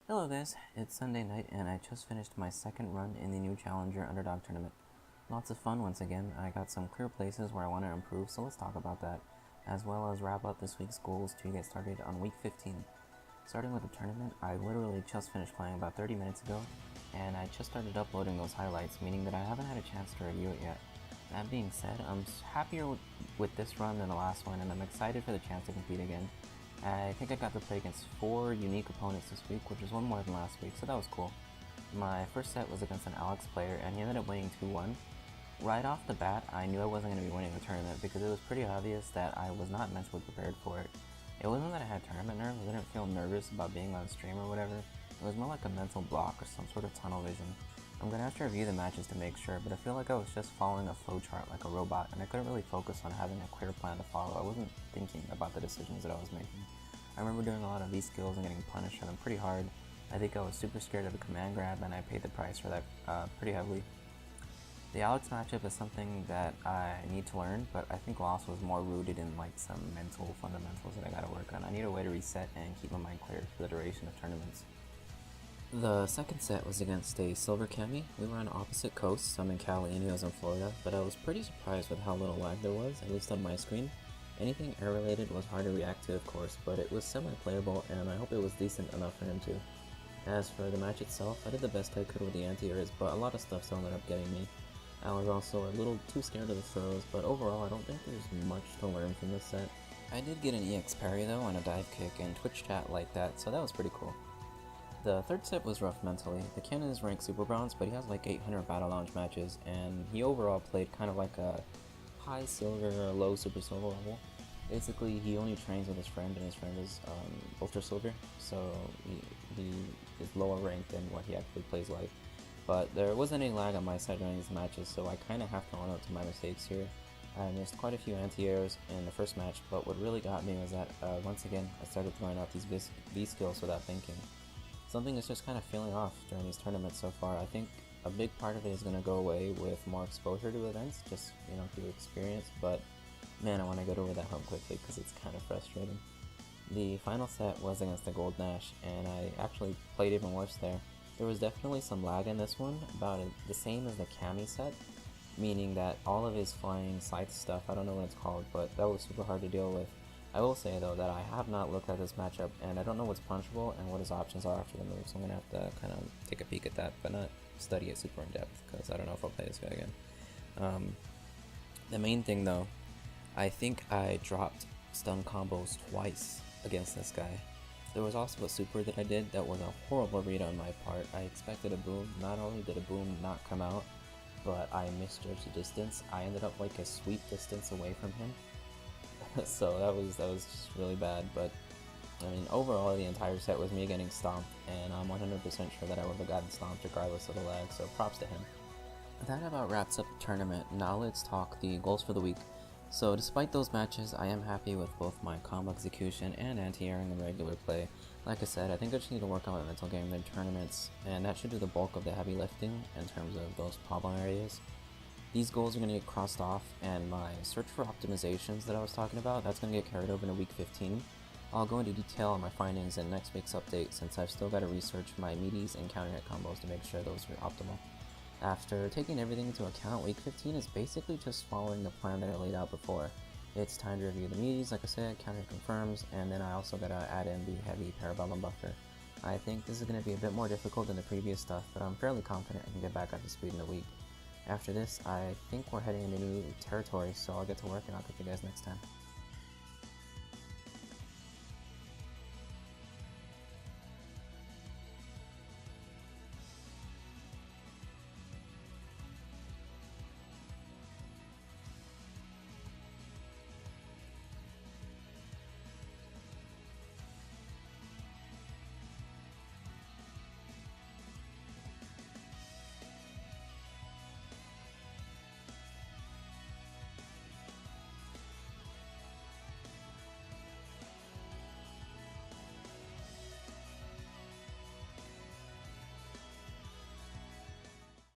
Hello guys, it's Sunday night and I just finished my second run in the new Challenger Underdog Tournament. Lots of fun once again. I got some clear places where I want to improve, so let's talk about that, as well as wrap up this week's goals to get started on week 15. Starting with the tournament, I literally just finished playing about 30 minutes ago, and I just started uploading those highlights, meaning that I haven't had a chance to review it yet. That being said, I'm happier with this run than the last one, and I'm excited for the chance to compete again. I think I got to play against 4 unique opponents this week, which was one more than last week, so that was cool. My first set was against an Alex player, and he ended up winning 2-1. Right off the bat, I knew I wasn't going to be winning the tournament because it was pretty obvious that I was not mentally prepared for it. It wasn't that I had tournament nerves, I didn't feel nervous about being on stream or whatever. It was more like a mental block or some sort of tunnel vision. I'm going to have to review the matches to make sure, but I feel like I was just following a flowchart like a robot, and I couldn't really focus on having a clear plan to follow. I wasn't thinking about the decisions that I was making. I remember doing a lot of these skills and getting punished for them pretty hard. I think I was super scared of the command grab, and I paid the price for that pretty heavily. The Alex matchup is something that I need to learn, but I think loss was more rooted in like some mental fundamentals that I gotta work on. I need a way to reset and keep my mind clear for the duration of tournaments. The second set was against a Silver Cami. We were on opposite coasts. I'm in Cali and he was in Florida, but I was pretty surprised with how little lag there was, at least on my screen. Anything air related was hard to react to, of course, but it was semi-playable and I hope it was decent enough for him too. As for the match itself, I did the best I could with the anti-airs, but a lot of stuff still ended up getting me. I was also a little too scared of the throws, but overall I don't think there's much to learn from this set. I did get an EX parry though on a dive kick, and Twitch chat liked that, so that was pretty cool. The third set was rough mentally. The Canon is ranked Super Bronze, but he has like 800 Battle Lounge matches, and he overall played kind of like a high silver or low super silver level. Basically, he only trains with his friend, and his friend is Ultra Silver, so he is lower ranked than what he actually plays like. But there wasn't any lag on my side during these matches, so I kind of have to own up to my mistakes here. I missed quite a few anti-airs in the first match, but what really got me was that once again I started throwing out these V skills without thinking. Something is just kind of feeling off during these tournaments so far. I think a big part of it is going to go away with more exposure to events, just through experience, but man, I want to get over that hump quickly because it's kind of frustrating. The final set was against the Gold Nash, and I actually played even worse there. There was definitely some lag in this one, about the same as the Cami set, meaning that all of his flying scythe stuff, I don't know what it's called, but that was super hard to deal with. I will say though that I have not looked at this matchup, and I don't know what's punchable and what his options are after the move, so I'm going to have to kind of take a peek at that, but not study it super in depth, because I don't know if I'll play this guy again. The main thing though, I think I dropped stun combos twice against this guy. There was also a super that I did that was a horrible read on my part. I expected a boom. Not only did a boom not come out, but I misjudged the distance. I ended up like a sweep distance away from him. So that was just really bad, but I mean overall the entire set was me getting stomped, and I'm 100% sure that I would have gotten stomped regardless of the lag, so props to him. That about wraps up the tournament. Now let's talk the goals for the week. So despite those matches, I am happy with both my combo execution and anti-airing in regular play. Like I said, I think I just need to work on my mental game in tournaments, and that should do the bulk of the heavy lifting in terms of those problem areas. These goals are going to get crossed off, and my search for optimizations that I was talking about, that's going to get carried over to week 15. I'll go into detail on my findings in next week's update, since I've still got to research my meaties and counter hit combos to make sure those are optimal. After taking everything into account, week 15 is basically just following the plan that I laid out before. It's time to review the meaties, like I said, counter confirms, and then I also gotta add in the heavy parabellum buffer. I think this is going to be a bit more difficult than the previous stuff, but I'm fairly confident I can get back up to speed in a week. After this, I think we're heading into new territory, so I'll get to work and I'll catch you guys next time.